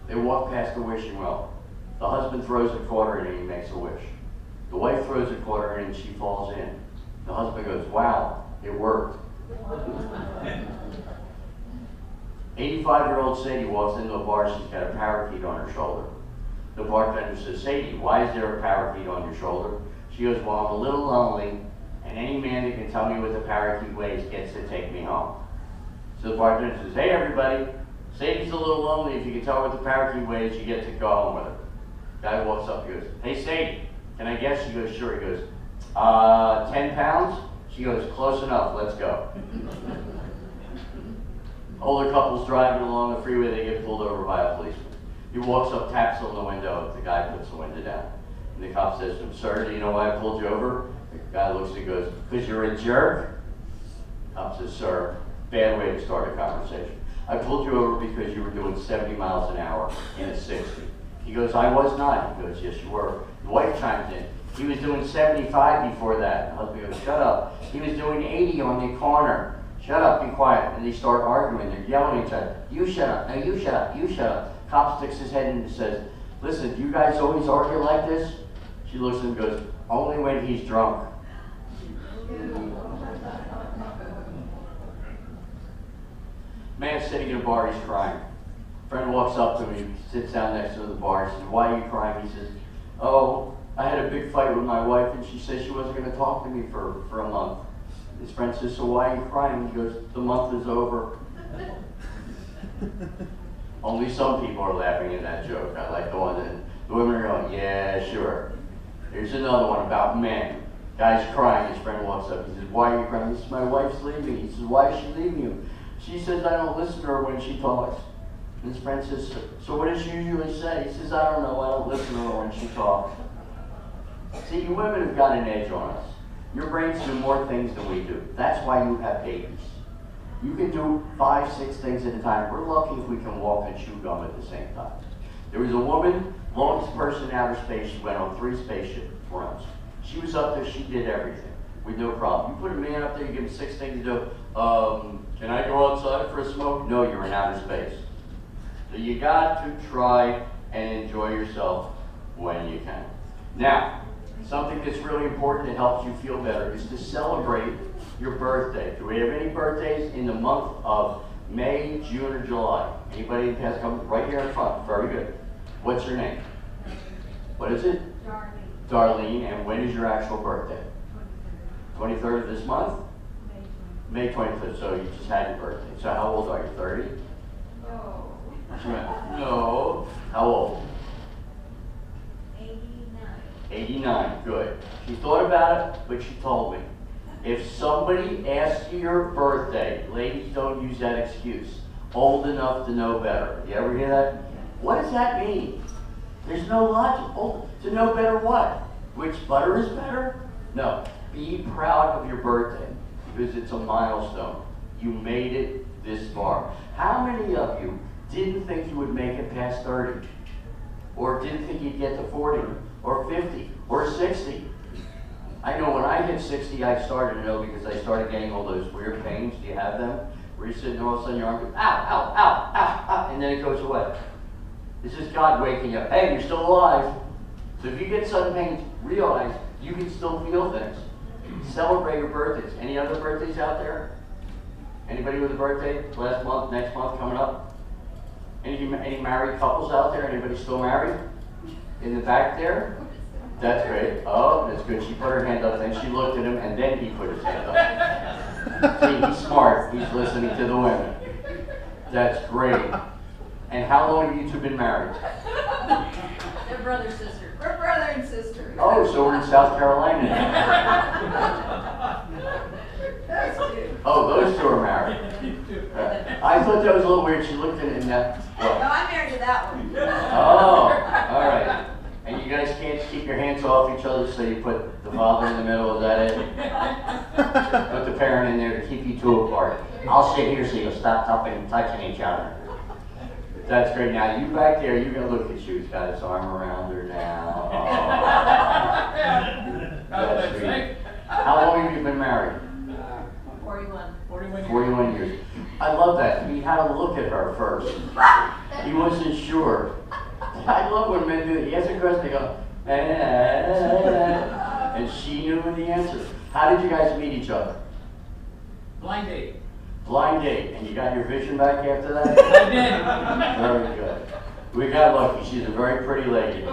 A: They walk past the wishing well. The husband throws a quarter in and he makes a wish. The wife throws a quarter in and she falls in. The husband goes, wow, it worked. 85-year-old Sadie walks into a bar. She's got a parakeet on her shoulder. The bartender says, Sadie, why is there a parakeet on your shoulder? She goes, well, I'm a little lonely, and any man that can tell me what the parakeet weighs gets to take me home. So the bartender says, hey everybody, Sadie's a little lonely. If you can tell her what the parakeet weighs, you get to go home with her. Guy walks up, he goes, hey Sadie, can I guess? She goes, sure. He goes, 10 pounds? She goes, close enough, let's go. Older couples driving along the freeway, they get pulled over by a policeman. He walks up, taps on the window, the guy puts the window down. And the cop says to him, sir, do you know why I pulled you over? The guy looks and goes, because you're a jerk? The cop says, sir, bad way to start a conversation. I pulled you over because you were doing 70 miles an hour in a 60. He goes, I was not. He goes, yes, you were. The wife chimes in. He was doing 75 before that. The husband goes, shut up. He was doing 80 on the corner. Shut up, be quiet. And they start arguing. They're yelling at each other. You shut up. No, you shut up. You shut up. Cop sticks his head in and says, listen, do you guys always argue like this? She looks at him and goes, only when he's drunk. Man's sitting in a bar, he's crying. Friend walks up to him, he sits down next to him at the bar. He says, why are you crying? He says, oh, I had a big fight with my wife and she said she wasn't going to talk to me for a month. His friend says, so why are you crying? He goes, the month is over. Only some people are laughing at that joke. I like the one that the women are going, yeah, sure. Here's another one about men. Guy's crying, his friend walks up. He says, why are you crying? He says, my wife's leaving. He says, why is she leaving you? She says, I don't listen to her when she talks. And his friend says, so what does she usually say? He says, I don't know, I don't listen to her when she talks. See, you women have got an edge on us. Your brains do more things than we do. That's why you have babies. You can do 5, 6 things at a time. We're lucky if we can walk and chew gum at the same time. There was a woman, longest person in outer space. She went on 3 spaceship runs. She was up there, she did everything with no problem. You put a man up there, you give him 6 things to do. Can I go outside for a smoke? No, you're in outer space. So you got to try and enjoy yourself when you can. Now, something that's really important that helps you feel better is to celebrate your birthday. Do we have any birthdays in the month of May, June, or July? Anybody has come right here in front? Very good. What's your name? What is it?
B: Darlene.
A: Darlene. And when is your actual birthday? 23rd of this month? May 25th. So you just had your birthday. So how old are you? 30?
B: No.
A: No. How old?
B: 89.
A: 89. Good. She thought about it, but she told me. If somebody asks you your birthday, ladies, don't use that excuse. Old enough to know better. You ever hear that? What does that mean? There's no logic. Old to know better what? Which butter is better? No. Be proud of your birthday because it's a milestone. You made it this far. How many of you didn't think you would make it past 30? Or didn't think you'd get to 40? Or 50? Or 60? I know when I hit 60, I started to know because I started getting all those weird pains. Do you have them? Where you're sitting and all of a sudden your arm goes, ow, ow, ow, ow, ow, and then it goes away. This is God waking you up. Hey, you're still alive. So if you get sudden pains, realize you can still feel things. Celebrate your birthdays. Any other birthdays out there? Anybody with a birthday last month, next month, coming up? Any married couples out there? Anybody still married? In the back there? That's great. Oh, that's good. She put her hand up, and she looked at him, and then he put his hand up. See, he's smart. He's listening to the women. That's great. And how long have you two been married?
B: They're brother-sister. We're brother and sister.
A: Oh, so we're in South Carolina now.
B: Those two.
A: Oh, those two are married. I thought that was a little weird. She looked at it and that.
B: No,
A: What?
B: I'm married to that one.
A: Oh, all right. And you guys can't keep your hands off each other, so you put the father in the middle. Is that it? Put the parent in there to keep you two apart. I'll sit here so you'll stop touching each other. That's great. Now you back there, you're gonna look at you. He's got his arm around her now. Oh. That's sweet. How long have you been married?
B: 41.
A: 41 years. I love that. He had to look at her first. He wasn't sure. I love when men do that. He asks a question, they go, and she knew the answer. How did you guys meet each other?
C: Blind date.
A: Blind date. And you got your vision back after that?
C: I did.
A: Very good. We got lucky. She's a very pretty lady.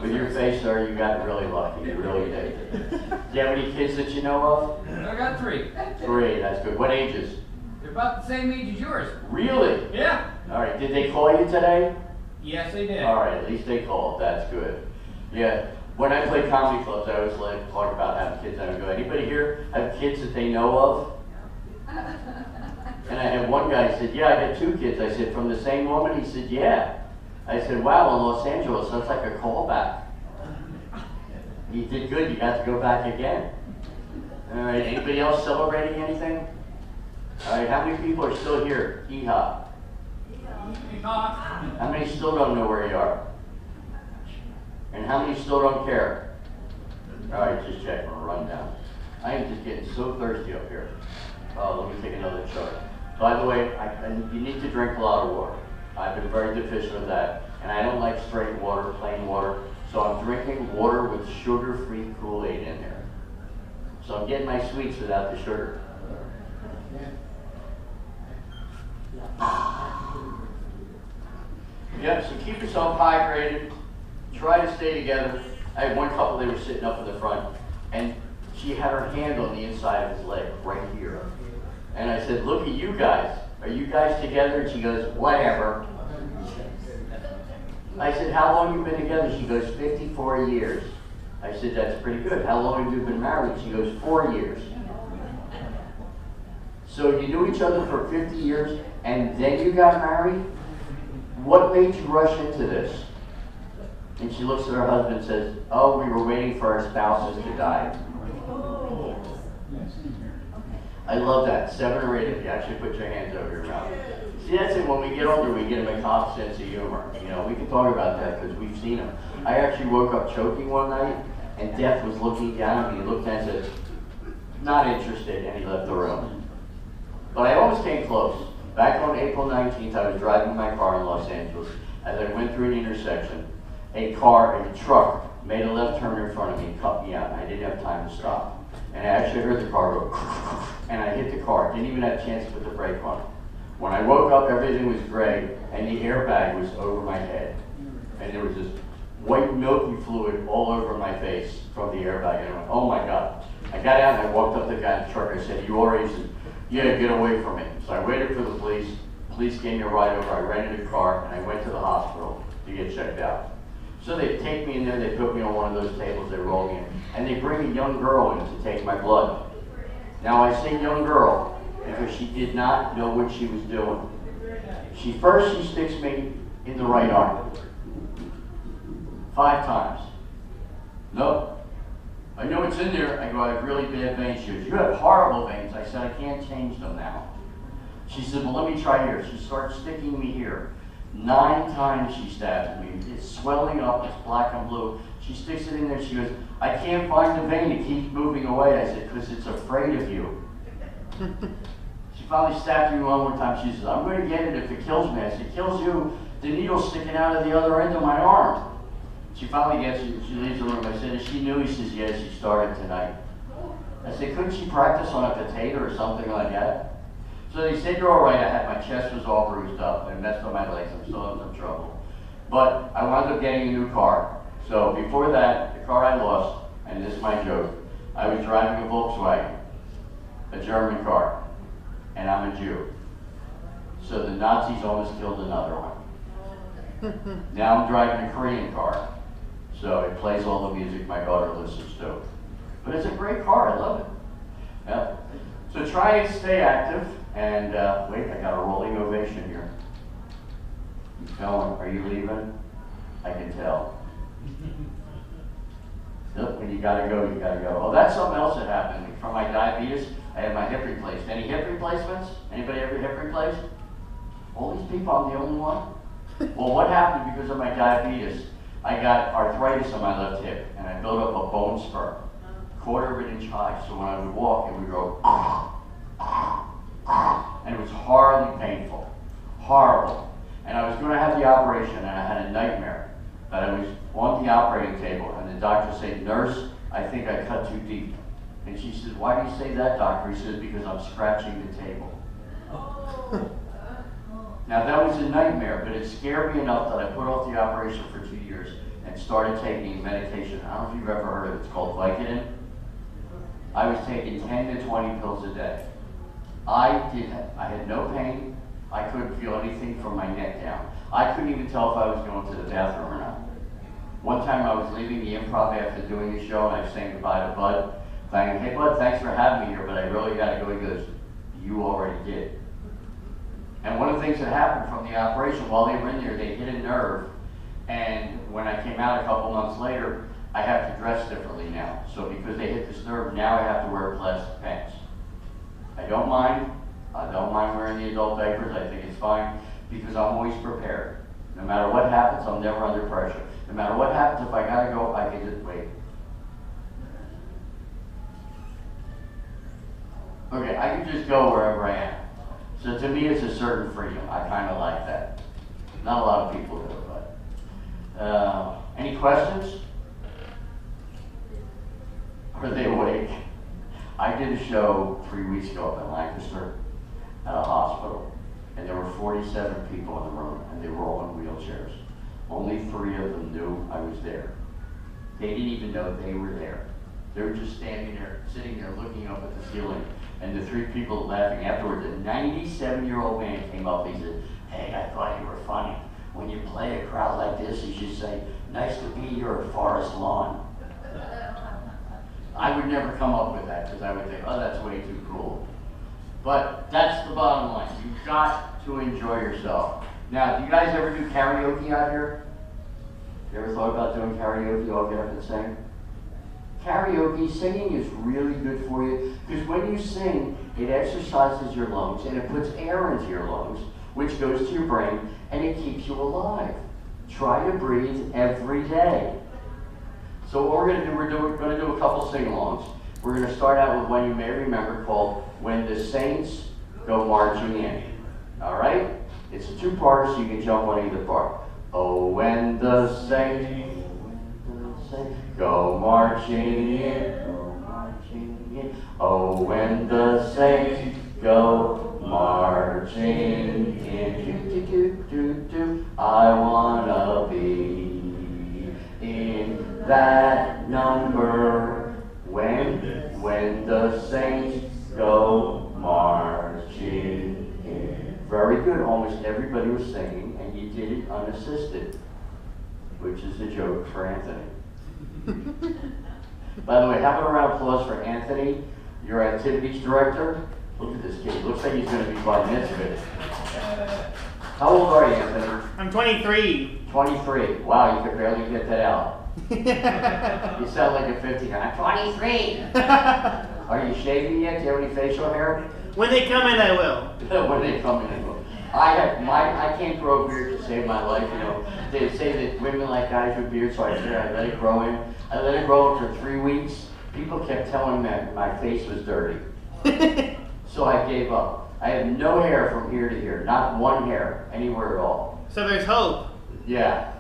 A: With your face, sir, you got really lucky. You really did. Do you have any kids that you know of?
C: I got 3.
A: 3. That's good. What ages?
C: They're about the same age as yours.
A: Really?
C: Yeah.
A: All right. Did they call you today?
C: Yes, they did.
A: All right. At least they called. That's good. Yeah. When I play comedy clubs, I always like to talk about having kids. I would go, anybody here have kids that they know of? And I had one guy said, yeah, I got 2 kids. I said, from the same woman? He said, yeah. I said, wow, in Los Angeles, that's like a callback. You did good. You got to go back again. All right. Anybody else celebrating anything? All right. How many people are still here? Hee-haw. How many still don't know where you are? And how many still don't care? All right, just check on a rundown. I am just getting so thirsty up here. Oh, let me take another chug. By the way, you need to drink a lot of water. I've been very deficient of that. And I don't like straight water, plain water. So I'm drinking water with sugar-free Kool-Aid in there. So I'm getting my sweets without the sugar. Yep, so keep yourself hydrated. Try to stay together. I had one couple, they were sitting up in the front, and she had her hand on the inside of his leg, right here. And I said, look at you guys. Are you guys together? And she goes, whatever. I said, how long you been together? She goes, 54 years. I said, that's pretty good. How long have you been married? She goes, 4 years. So you knew each other for 50 years, and then you got married? What made you rush into this? And she looks at her husband and says, oh, we were waiting for our spouses to die. I love that. 7 or 8 of you actually put your hands over your mouth. See, that's it. When we get older, we get a macabre sense of humor. You know, we can talk about that because we've seen them. I actually woke up choking one night, and Death was looking down at me. He looked at me and said, not interested, and he left the room. But I almost came close. Back on April 19th, I was driving my car in Los Angeles. As I went through an intersection, a truck made a left turn in front of me and cut me out. I didn't have time to stop. And I actually heard the car go, and I hit the car. Didn't even have a chance to put the brake on. When I woke up, everything was gray, and the airbag was over my head. And there was this white milky fluid all over my face from the airbag. And I went, oh my God. I got out and I walked up to the guy in the truck. I said, you all right? He said, yeah, get away from me. So I waited for the police. Police gave me a ride over. I rented a car, and I went to the hospital to get checked out. So they take me in there, they put me on one of those tables, they roll me in, and they bring a young girl in to take my blood. Now I say young girl because she did not know what she was doing. She sticks me in the right arm. 5 times. Nope. I know it's in there. I go, I have really bad veins. She goes, you have horrible veins. I said, I can't change them now. She said, well, let me try here. She starts sticking me here. 9 times she stabs me. It's swelling up, it's black and blue. She sticks it in there, she goes, I can't find the vein, it keeps moving away. I said, because it's afraid of you. She finally stabbed me one more time. She says, I'm going to get it if it kills me. I said, it kills you, the needle's sticking out of the other end of my arm. She finally gets it, she leaves the room. I said, is she knew? He says, yes, she started tonight. I said, couldn't she practice on a potato or something like that? So they said, you're all right. My chest was all bruised up. I messed up my legs. I'm still in some trouble. But I wound up getting a new car. So before that, the car I lost, and this is my joke, I was driving a Volkswagen, a German car, and I'm a Jew. So the Nazis almost killed another one. Now I'm driving a Korean car. So it plays all the music my daughter listens to. But it's a great car. I love it. Yeah. So try and stay active. And wait, I got a rolling ovation here. Keep going. Are you leaving? I can tell. Look, when you gotta go, you gotta go. Oh, that's something else that happened. From my diabetes, I had my hip replaced. Any hip replacements? Anybody ever hip replaced? All these people, I'm the only one? Well, what happened because of my diabetes? I got arthritis on my left hip, and I built up a bone spur, 1/4 of an inch high. So when I would walk, it would go, and it was horribly painful. Horrible. And I was going to have the operation, and I had a nightmare that I was on the operating table, and the doctor said, "Nurse, I think I cut too deep." And she said, "Why do you say that, doctor?" He said, "Because I'm scratching the table." Now that was a nightmare, but it scared me enough that I put off the operation for 2 years and started taking medication. I don't know if you've ever heard of it. It's called Vicodin. I was taking 10 to 20 pills a day. I had no pain. I couldn't feel anything from my neck down. I couldn't even tell if I was going to the bathroom or not. One time I was leaving the Improv after doing the show, and I was saying goodbye to Bud, saying, "Hey Bud, thanks for having me here, but I really got to go." He goes, "You already did." And one of the things that happened from the operation, while they were in there, they hit a nerve. And when I came out a couple months later, I have to dress differently now. So because they hit this nerve, now I have to wear plastic pants. I don't mind. I don't mind wearing the adult diapers. I think it's fine because I'm always prepared. No matter what happens, I'm never under pressure. No matter what happens, if I gotta go, I can just wait. Okay, I can just go wherever I am. So to me, it's a certain freedom. I kind of like that. Not a lot of people do, but any questions? Are they awake? I did a show 3 weeks ago up in Lancaster at a hospital, and there were 47 people in the room, and they were all in wheelchairs. Only 3 of them knew I was there. They didn't even know they were there. They were just standing there, sitting there, looking up at the ceiling. And the 3 people laughing afterwards. A 97-year-old man came up and he said, "Hey, I thought you were funny. When you play a crowd like this, you should say, 'Nice to be your forest lawn.'" I would never come up with that because I would think, "Oh, that's way too cruel." But that's the bottom line. You've got to enjoy yourself. Now, do you guys ever do karaoke out here? You ever thought about doing karaoke? All get up and sing? Karaoke, singing is really good for you because when you sing, it exercises your lungs and it puts air into your lungs, which goes to your brain and it keeps you alive. Try to breathe every day. So what we're going to do, we're going to do a couple sing-alongs. We're going to start out with one you may remember called "When the Saints Go Marching In." All right? It's a 2-parter, so you can jump on either part. Oh, when the saints go marching in, go marching in. Oh, when the saints go marching in. Do, do, do, do. I wanna be in that number. When the saints go marching in. Very good. Almost everybody was singing, and you did it unassisted, which is a joke for Anthony. By the way, how about a round of applause for Anthony, your activities director? Look at this kid. He looks like he's going to be bar mitzvah. How old are you, Anthony?
D: I'm 23.
A: 23. Wow, you could barely get that out. You sound like a 50. I'm 23. Are you shaving yet? Do you have any facial hair?
D: When they come in, I will.
A: When they come in, I can't grow a beard to save my life. You know, they say that women like guys with beards, so I said I let it grow in. I let it grow in for 3 weeks. People kept telling me my face was dirty, so I gave up. I have no hair from ear to ear, not one hair anywhere at all.
D: So there's hope.
A: Yeah.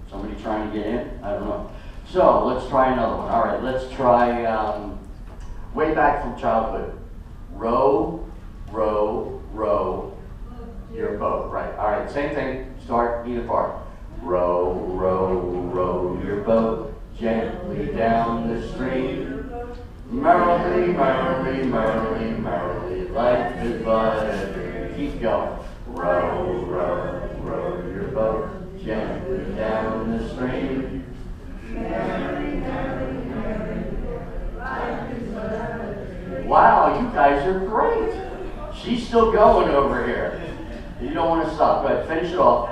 A: Somebody trying to get in? I don't know. So let's try another one. All right, let's try way back from childhood. Row, row, row your boat. Right. All right, same thing. Start either part. Row, row, row your boat gently down the stream. Merrily, merrily, merrily, merrily, life is but a dream. Keep going. Row, row, row your boat gently down the stream. Merrily, merrily, merrily, life is but a dream. Wow, you guys are great. She's still going over here. You don't want to stop. Go ahead, finish it off.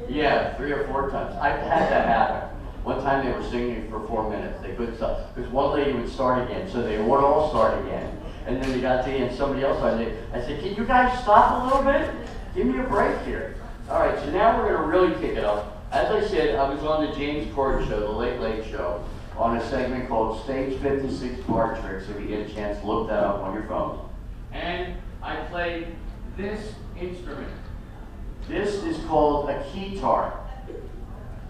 A: Yeah, 3 or 4 times. I've had that happen. One time they were singing for 4 minutes. They couldn't stop. Because one lady would start again, so they would all start again. And then they got to the end, somebody else started. I said, "Can you guys stop a little bit? Give me a break here." All right, so now we're going to really kick it up. As I said, I was on the James Corden show, the Late Late Show, on a segment called Stage 56 Bar Tricks, if you get a chance, look that up on your phone.
C: And I played this instrument.
A: This is called a keytar.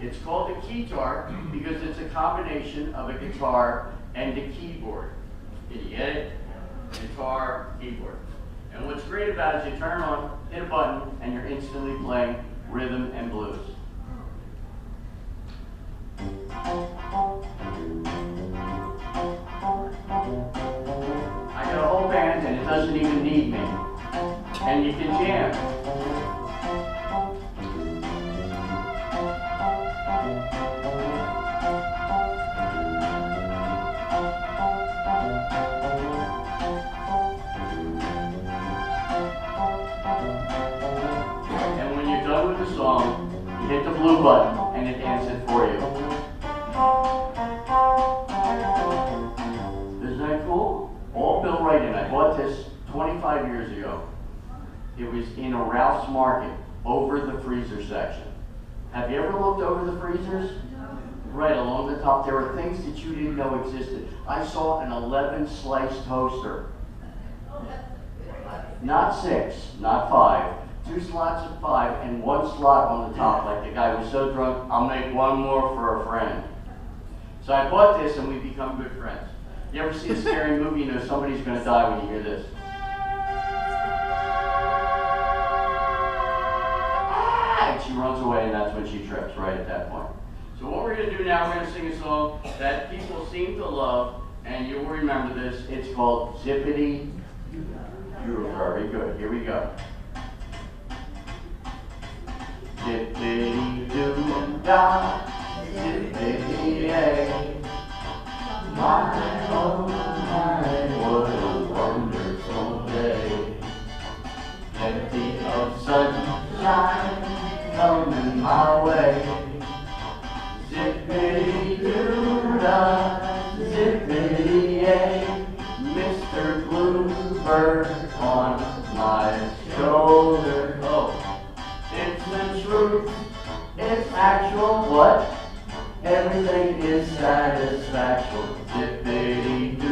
A: It's called a keytar because it's a combination of a guitar and a keyboard. Did you get it? Guitar, keyboard. And what's great about it is you turn on, hit a button, and you're instantly playing rhythm and blues. I got a whole band and it doesn't even need me. And you can jam. And when you're done with the song, you hit the blue button and it ends it for you. Isn't that cool? All Bill Wright, and I bought this 25 years ago. It was in a Ralph's Market over the freezer section. Have you ever looked over the freezers? Right along the top, there were things that you didn't know existed. I saw an 11-slice toaster. Not 6, not 5. 2 slots of 5 and 1 slot on the top. Like the guy was so drunk, I'll make one more for a friend. So I bought this and we become good friends. You ever see a scary movie, you know somebody's going to die when you hear this? And she runs away and that's when she trips, right at that point. So what we're going to do now, we're going to sing a song that people seem to love, and you will remember this. It's called Zippity. You're very good. Here we go. Zippity-doo-dah, zippity-yay. My, oh my, what a wonderful day. Plenty of sunshine coming my way. Zippity-doo-dah, zippity-yay. Mr. Bluebird on my shoulder. Oh, it's the truth, it's actual, what? Everything is satisfactual. Zippity-doo-dah,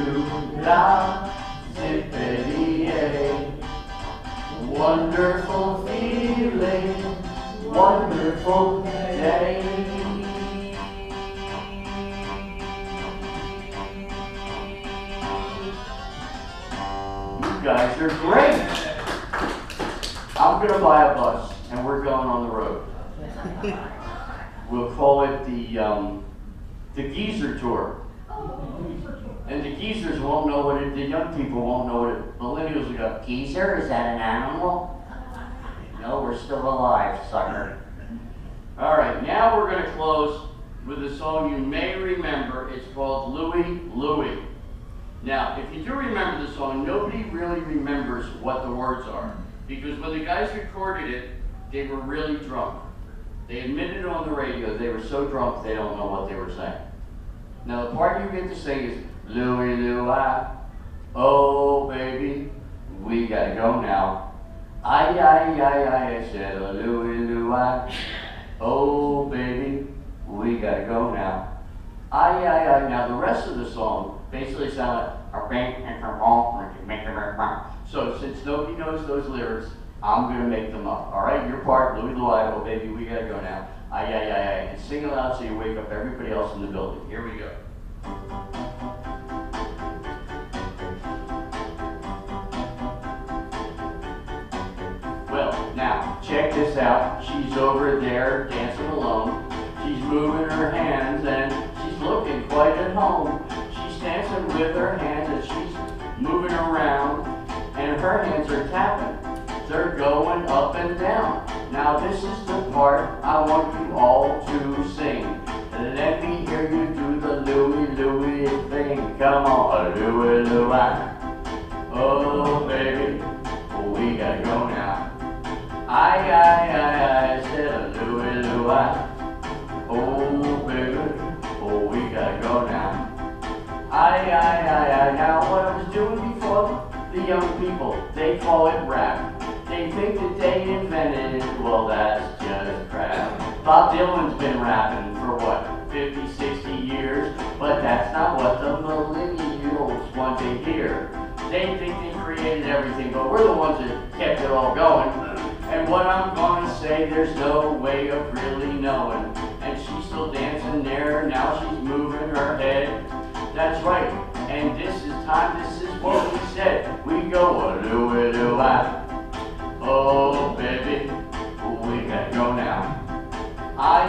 A: zippity-yay. Wonderful feeling, wonderful day. You guys are great. I'm going to buy a bus and we're going on the road. We'll call it the Geezer Tour. And the geezers won't know what it, the young people won't know what it, millennials will go, geezer, is that an animal? No, we're still alive, sucker. All right, now we're going to close with a song you may remember. It's called Louie, Louie. Now, if you do remember the song, nobody really remembers what the words are. Because when the guys recorded it, they were really drunk. They admitted it on the radio, they were so drunk they don't know what they were saying. Now, the part you get to sing is, Louie, Louie, oh baby, we gotta go now. I said, oh, Louie, Louie, oh baby, we gotta go now. Now the rest of the song basically sound like, so since nobody knows those lyrics, I'm gonna make them up. All right, your part, Louie, Louie, oh baby, we gotta go now. And sing it loud so you wake up everybody else in the building. Here we go. Well, now, check this out. She's over there dancing alone. She's moving her hands and she's looking quite at home. She's dancing with her hands and she's moving around and her hands are tapping. They're going up and down. Now this is the part I want you all to sing. Let me hear you do the Louie, Louie thing. Come on, Louie, Louie. Oh, baby, we gotta go now. I said Louie, Louie. Oh, baby, we gotta go now. Now what I was doing before, the young people, they call it rap. They think that they invented it, well that's just crap. Bob Dylan's been rapping for what, 50, 60 years? But that's not what the millennials want to hear. They think they created everything, but we're the ones that kept it all going. And what I'm gonna say, there's no way of really knowing. And she's still dancing there, now she's moving her head. That's right, and this is time, this is what we said. We go a-do-a-do-ah. Oh, baby, we gotta go now. I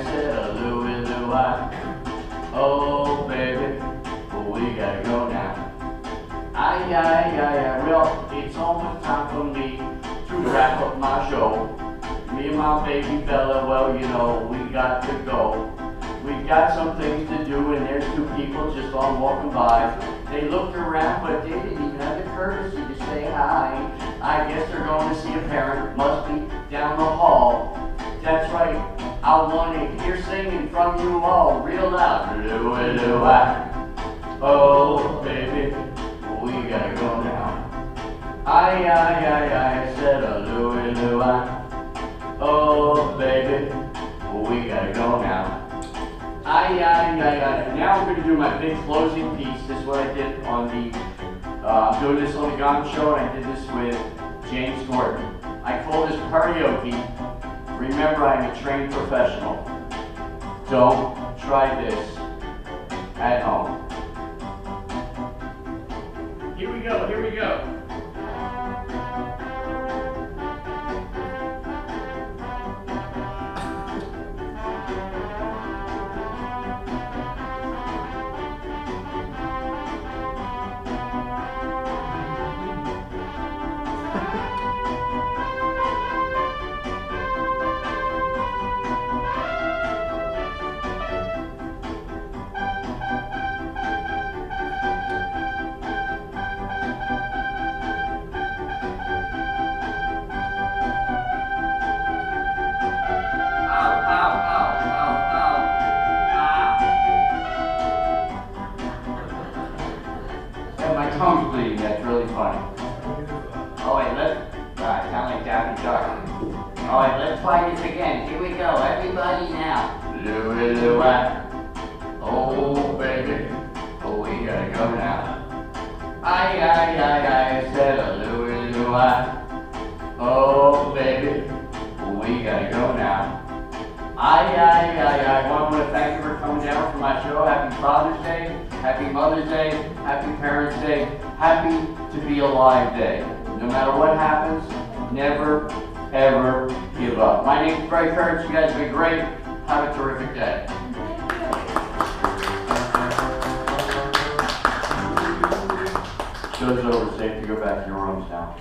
A: said a-do-a-do-ah. Oh, baby, we gotta go now. Well, it's almost time for me to wrap up my show. Me and my baby Bella, well, you know, we got to go. We got some things to do, and there's two people just on walking by. They looked around, but they didn't even have the courtesy to say hi. I guess they're going to see a parent, must be down the hall. That's right, I want to hear singing from you all, real loud. Do-a-do-ah. Oh, baby, we gotta go now. I said a-do-a-do-ah. Oh, baby, we gotta go now. Now I'm going to do my big closing piece. This is what I did on the, I'm doing this on the Gong Show, and I did this with James Gordon. I call this karaoke. Remember, I'm a trained professional. Don't try this at home.
C: Here we go, here we go.
A: My tongue's bleeding, that's really funny. Oh wait, I sound like Daffy Duck. Alright, let's try this again. Here we go, everybody now. Do-a-do-ah. Oh, baby, oh, we gotta go now. I said a do-a-do-ah. Oh, baby, we gotta go now. I want to thank you for coming down for my show. Happy Father's Day, Happy Mother's Day, Happy Parents' Day, Happy to be alive day. No matter what happens, never, ever give up. My name's Kurtz. You guys have been great. Have a terrific day. Show's over. Safe to go back to your rooms now.